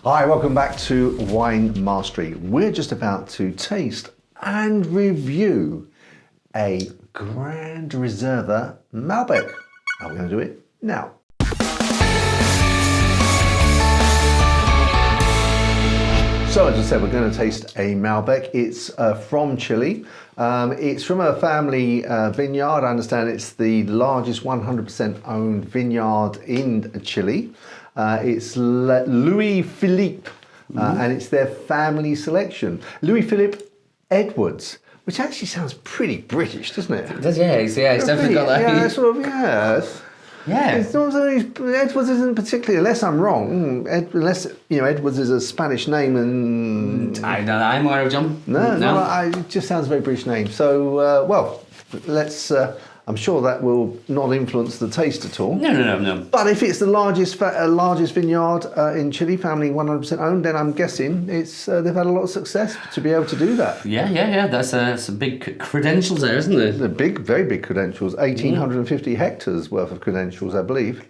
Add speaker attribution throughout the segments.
Speaker 1: Hi, welcome back to Wine Mastery. We're just about to taste and review a Grand Reserva Malbec. And we're going to do it now. So as I said, we're going to taste a Malbec. It's from Chile. It's from a family vineyard. I understand it's the largest 100% owned vineyard in Chile. It's Louis Philippe, and it's their family selection. Louis Philippe Edwards, which actually sounds pretty British, doesn't it?
Speaker 2: It does, yeah. It's definitely got that.
Speaker 1: Yeah, sort of, yes.
Speaker 2: Yeah.
Speaker 1: It's not Edwards isn't particularly, unless I'm wrong, unless Edwards is a Spanish name and
Speaker 2: I don't know. I'm aware of John.
Speaker 1: No, it just sounds a very British name. So well, let's. I'm sure that will not influence the taste at all.
Speaker 2: No.
Speaker 1: But if it's the largest vineyard in Chile, family 100% owned, then I'm guessing it's they've had a lot of success to be able to do that.
Speaker 2: Yeah. That's some big credentials there, isn't it?
Speaker 1: The big, very big credentials. 1,850 hectares worth of credentials, I believe.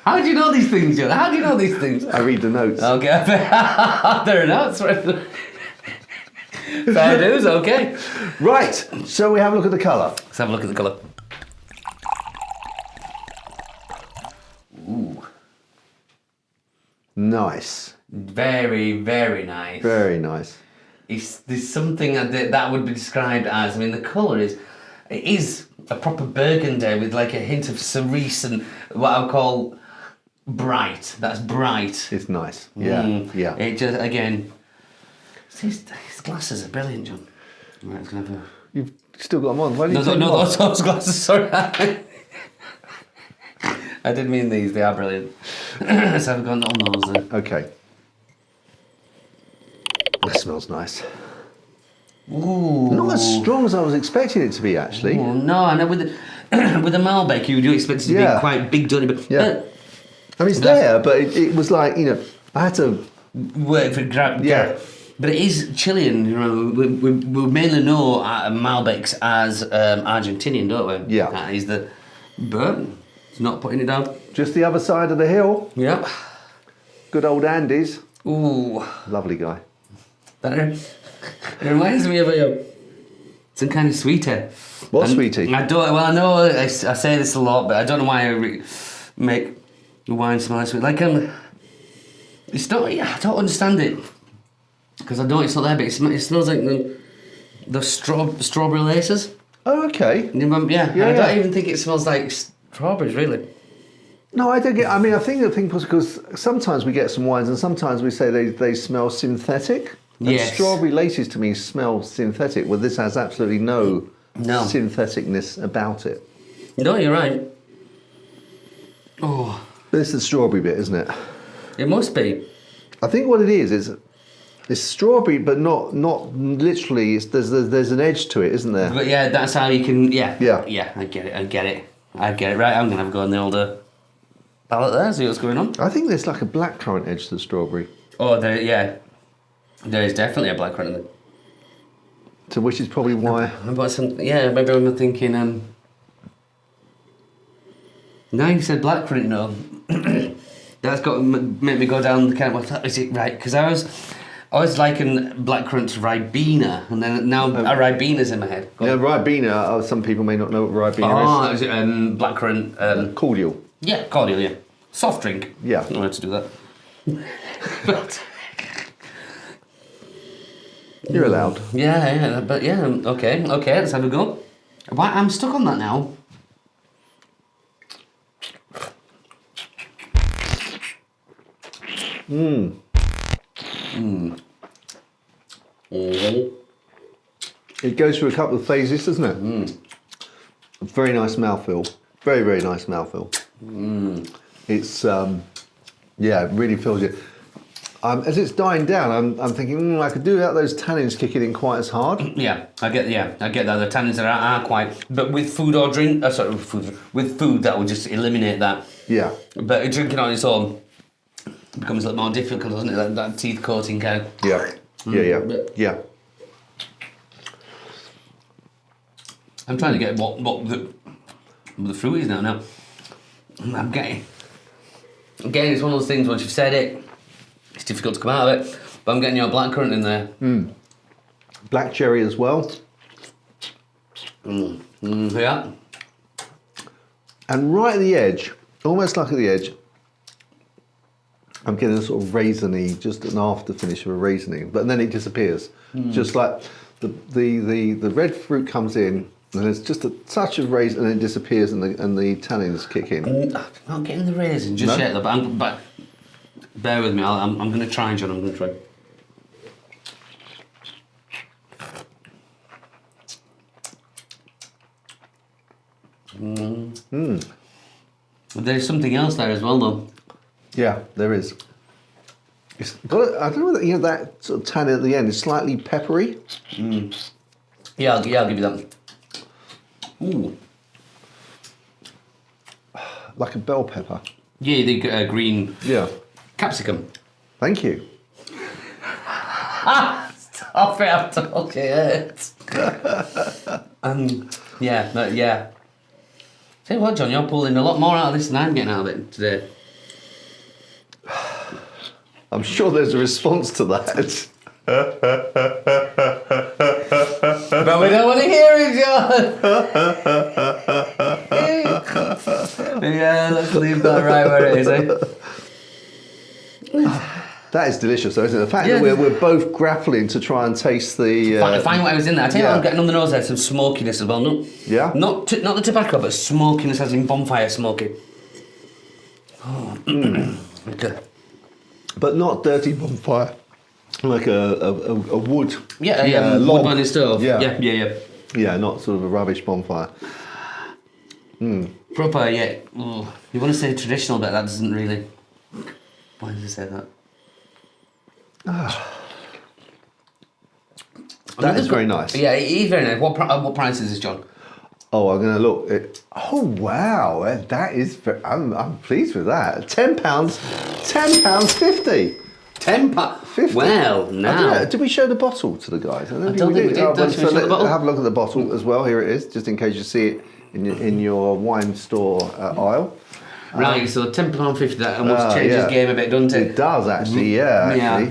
Speaker 2: How do you know these things, John? How do you know these things?
Speaker 1: I read the notes.
Speaker 2: Okay, there are notes. Fair dues, okay.
Speaker 1: Right, so we have a look at the colour.
Speaker 2: Let's have a look at the colour. Ooh.
Speaker 1: Nice.
Speaker 2: Very, very nice.
Speaker 1: Very nice.
Speaker 2: There's something that would be described as, the colour it is a proper burgundy with like a hint of cerise and what I would call bright. That's bright.
Speaker 1: It's nice. Yeah, yeah.
Speaker 2: It just, again, his glasses are brilliant, John. Right, it's gonna have a...
Speaker 1: You've still got them on. Why don't you
Speaker 2: No, those glasses, sorry. I didn't mean these, they are brilliant. Let's have a go on those then.
Speaker 1: Okay. That smells nice.
Speaker 2: Ooh.
Speaker 1: Not as strong as I was expecting it to be, actually.
Speaker 2: Ooh, no, I know with the Malbec, you do expect it to be quite big, don't you? But,
Speaker 1: yeah. It's there, but it was like, I had to...
Speaker 2: Work for
Speaker 1: Yeah.
Speaker 2: But it is Chilean, we mainly know Malbecs as Argentinian, don't we?
Speaker 1: Yeah.
Speaker 2: That is but it's not putting it down.
Speaker 1: Just the other side of the hill.
Speaker 2: Yep.
Speaker 1: Good old Andes.
Speaker 2: Ooh.
Speaker 1: Lovely guy.
Speaker 2: It reminds me of some kind of sweetie.
Speaker 1: What sweetie?
Speaker 2: I know I say this a lot, but I don't know why I make the wine smell sweet. Like, it's not, I don't understand it. Because I know it's not there, but it smells like the strawberry laces.
Speaker 1: Oh, okay.
Speaker 2: Yeah. I don't even think it smells like strawberries, really.
Speaker 1: No, I don't get... I think the thing was because sometimes we get some wines and sometimes we say they smell synthetic. And strawberry laces to me smell synthetic. Well, this has absolutely no syntheticness about it.
Speaker 2: No, you're right. Oh.
Speaker 1: This is the strawberry bit, isn't it?
Speaker 2: It must be.
Speaker 1: I think what it is it's strawberry, but not literally. There's an edge to it, isn't there?
Speaker 2: But yeah, that's how you can. Yeah. I get it. Right, I'm gonna have a go on the older palette there. See what's going on.
Speaker 1: I think there's like a blackcurrant edge to the strawberry.
Speaker 2: Oh, there is definitely a blackcurrant in there.
Speaker 1: So which is probably why.
Speaker 2: Maybe I'm thinking. Now you said blackcurrant, that's got to make me go down the kind of, is it right? Because I was liking blackcurrant to Ribena, and then now a Ribena's in my head.
Speaker 1: Yeah, Ribena, some people may not know what Ribena is.
Speaker 2: Oh, blackcurrant...
Speaker 1: cordial.
Speaker 2: Yeah, cordial, yeah. Soft drink.
Speaker 1: Yeah.
Speaker 2: I don't know how to do that. But...
Speaker 1: You're allowed.
Speaker 2: Yeah, but yeah, okay, let's have a go. I'm stuck on that now.
Speaker 1: It goes through a couple of phases, doesn't it? A very nice mouthfeel. Very, very nice mouthfeel. It's, it really fills you. As it's dying down, I'm thinking, I could do without those tannins kicking in quite as hard.
Speaker 2: Yeah, I get that. The tannins are quite, but with food or drink, with food that will just eliminate that.
Speaker 1: Yeah.
Speaker 2: But drinking on its own becomes a little more difficult, doesn't it? That teeth coating kind of.
Speaker 1: Yeah.
Speaker 2: I'm trying to get what the fruit is now. I'm getting. Again, it's one of those things. Once you've said it, It's difficult to come out of it, but I'm getting your blackcurrant in there.
Speaker 1: Black cherry as well.
Speaker 2: Yeah.
Speaker 1: And right at the edge, almost like at the edge, I'm getting a sort of raisiny, just an after finish of a raisiny, but then it disappears. Just like the red fruit comes in, and there's just a touch of raisin, and then it disappears, and the tannins kick in.
Speaker 2: I'm not getting the raisin just yet, though, but bear with me. I'm going to try, John. I'm going to try. But there's something else there as well, though.
Speaker 1: Yeah, there is. It's got. I don't know whether that sort of tannin at the end is slightly peppery.
Speaker 2: Yeah, I'll give you that. Ooh.
Speaker 1: Like a bell pepper.
Speaker 2: Yeah, the green
Speaker 1: Yeah.
Speaker 2: capsicum.
Speaker 1: Thank you.
Speaker 2: Stop it, I'm talking it. Yeah. Tell you what, John, you're pulling a lot more out of this than I'm getting out of it today.
Speaker 1: I'm sure there's a response to that.
Speaker 2: But we don't want to hear it, John. Yeah, let's leave that right where it is, eh?
Speaker 1: That is delicious, though, isn't it? The fact that we're both grappling to try and taste the...
Speaker 2: Find what I was in there. I tell you what, I'm getting on the nose there, some smokiness as well.
Speaker 1: Yeah?
Speaker 2: Not the tobacco, but smokiness as in bonfire smoky. Oh. Okay.
Speaker 1: But not dirty bonfire. Like a wood...
Speaker 2: Yeah, wood burning stove.
Speaker 1: Yeah.
Speaker 2: Yeah,
Speaker 1: not sort of a rubbish bonfire.
Speaker 2: Proper, yeah. Ooh. You want to say traditional, but that doesn't really... Why did you say that?
Speaker 1: That is very nice.
Speaker 2: Yeah, it is very nice. What price is this, John?
Speaker 1: Oh, I'm going to look. Oh, wow. That is... I'm pleased with that. £10. £10.50.
Speaker 2: £10. Well, now.
Speaker 1: Did we show the bottle to the guys?
Speaker 2: I don't think we did.
Speaker 1: So
Speaker 2: Show the bottle?
Speaker 1: have a look at the bottle as well. Here it is, just in case you see it in your wine store aisle.
Speaker 2: Right, so £10.50, that almost changes the game a bit, doesn't it?
Speaker 1: It does, actually, yeah.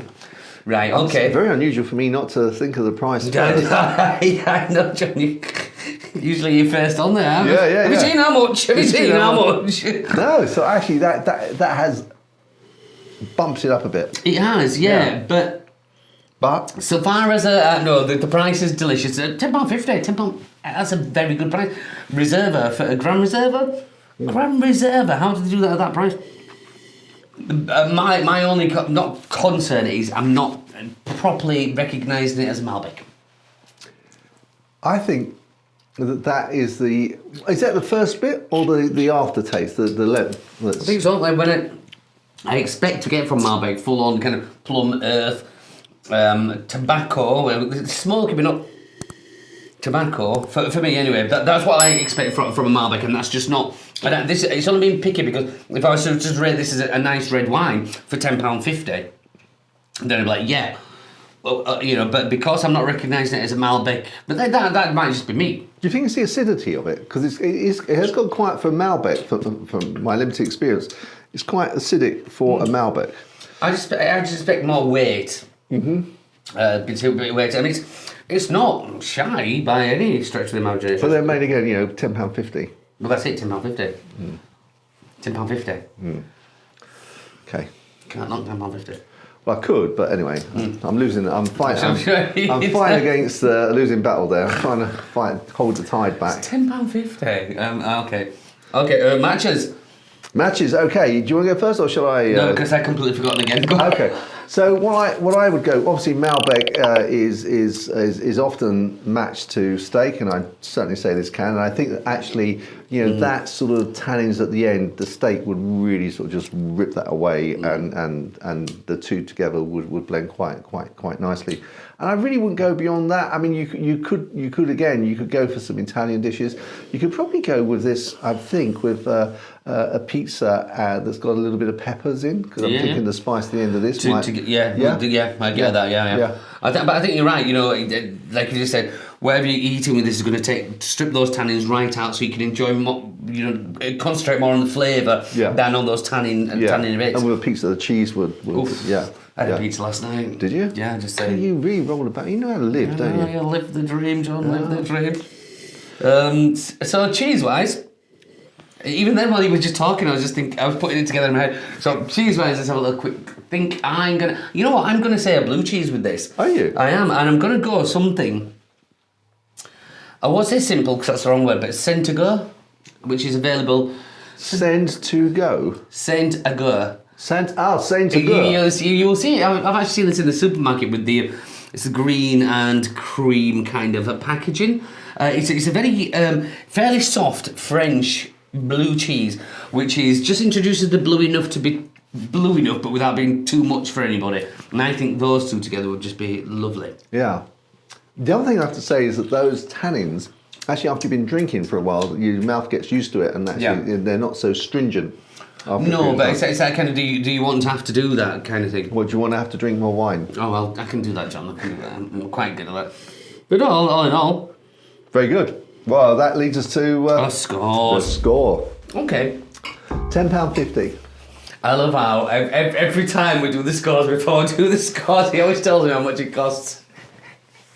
Speaker 2: Right, okay.
Speaker 1: It's very unusual for me not to think of the price first.
Speaker 2: I know, John. Usually you're first on there. Have you seen how much? Have you seen how much?
Speaker 1: No, so actually that has bumped it up a bit.
Speaker 2: It has, yeah. But so far as the price is delicious. £10.50, £10. That's a very good price. Reserva for a Grand Reserva. Grand Reserva. How did they do that at that price? My only not concern is I'm not properly recognising it as a Malbec.
Speaker 1: I think that is the... Is that the first bit or the aftertaste? The
Speaker 2: I think so. Like when I expect to get from Malbec full on kind of plum earth, tobacco, smoky but not tobacco for me anyway. That's what I expect from a Malbec, and that's just not. It's only being picky because if I was to just rate this as a nice red wine for £10.50, then I'd be like, yeah. Well, but because I'm not recognising it as a Malbec, but that might just be me.
Speaker 1: Do you think it's the acidity of it? Because it has got quite, for Malbec, from my limited experience, it's quite acidic for a Malbec.
Speaker 2: I just expect more weight. A bit of weight. I mean, it's not shy by any stretch of the imagination.
Speaker 1: But they're made again, £10.50.
Speaker 2: Well, that's it, £10.50. £10.50.
Speaker 1: Okay.
Speaker 2: Can't knock £10.50.
Speaker 1: Well, I could, but anyway, I'm losing. I'm fighting. I'm fighting against a losing battle there. I'm trying to hold the tide back.
Speaker 2: It's £10.50. Okay. Matches.
Speaker 1: Matches. Okay. Do you want to go first, or shall I?
Speaker 2: No, because I completely forgotten again.
Speaker 1: Okay. So what I would go, obviously Malbec is often matched to steak, and I certainly say this can. And I think that actually, that sort of tannins at the end, the steak would really sort of just rip that away, and the two together would blend quite nicely. And I really wouldn't go beyond that. I mean, you could go for some Italian dishes. You could probably go with this, I think, with a pizza that's got a little bit of peppers in, because I'm thinking the spice at the end of this might
Speaker 2: Yeah, I get that. Yeah. But I think you're right. You know, like you just said, whatever you're eating with this is going to strip those tannins right out, so you can enjoy more. You know, concentrate more on the flavour than on those tannin bits.
Speaker 1: And with a piece of the cheese would
Speaker 2: I had a pizza last night.
Speaker 1: Did you?
Speaker 2: Yeah, just saying.
Speaker 1: You really roll about. You know how to live, don't you?
Speaker 2: Yeah, live the dream, John. Live the dream. So cheese-wise. Even then, while you were just talking, I was putting it together in my head. So, cheese-wise, let's have a little quick think. You know what? I'm gonna say a blue cheese with this.
Speaker 1: Are you?
Speaker 2: I am, and I'm gonna go something. I won't say simple because that's the wrong word, but Saint Agur, which is available.
Speaker 1: Send to go.
Speaker 2: Saint Agur.
Speaker 1: Saint Agur.
Speaker 2: You will see. I've actually seen this in the supermarket with it's the green and cream kind of packaging. It's a very fairly soft French blue cheese, which is just introduces the blue enough to be blue enough, but without being too much for anybody. And I think those two together would just be lovely.
Speaker 1: Yeah. The other thing I have to say is that those tannins, actually, after you've been drinking for a while, your mouth gets used to it, and actually they're not so stringent.
Speaker 2: No, but it's that kind of. Do you want to have to do that kind of thing?
Speaker 1: Well, do you want to have to drink more wine?
Speaker 2: Oh well, I can do that, John. I can do that. I'm quite good at that. But all in all,
Speaker 1: very good. Well, that leads us to
Speaker 2: the score. Okay.
Speaker 1: £10.50.
Speaker 2: I love how every time we do the scores, before we do the scores, he always tells me how much it costs.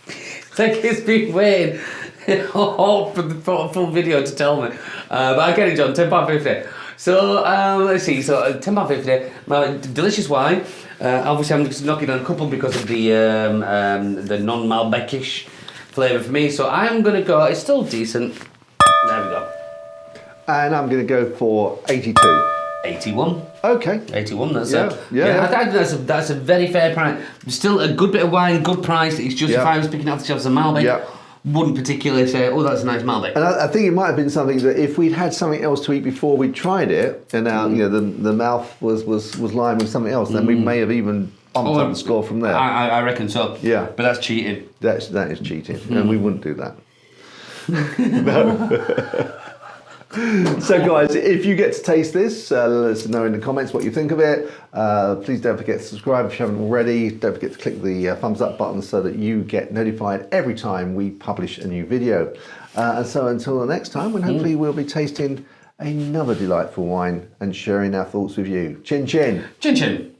Speaker 2: It's like he's been waiting for the full video to tell me. But I get it, John. £10.50. So let's see. So £10.50. Delicious wine. Obviously, I'm just knocking on a couple because of the non-Malbec-ish flavour for me. So I'm gonna go. It's still decent. There we go.
Speaker 1: And I'm gonna go for 82.
Speaker 2: 81.
Speaker 1: Okay.
Speaker 2: 81. That's
Speaker 1: I
Speaker 2: think that's a very fair price. Still a good bit of wine, good price. It's just if I was picking up the shelves of Malbec, wouldn't particularly say, oh, that's a nice Malbec.
Speaker 1: And I think it might have been something that if we'd had something else to eat before we tried it, and now the mouth was lying with something else, then we may have even bumped up the score from there.
Speaker 2: I reckon so.
Speaker 1: Yeah.
Speaker 2: But that's cheating.
Speaker 1: That is cheating, and we wouldn't do that. No. So guys, if you get to taste this, let us know in the comments what you think of it. Please don't forget to subscribe if you haven't already. Don't forget to click the thumbs up button so that you get notified every time we publish a new video. And so until the next time, when hopefully we'll be tasting another delightful wine and sharing our thoughts with you. Chin chin.
Speaker 2: Chin chin.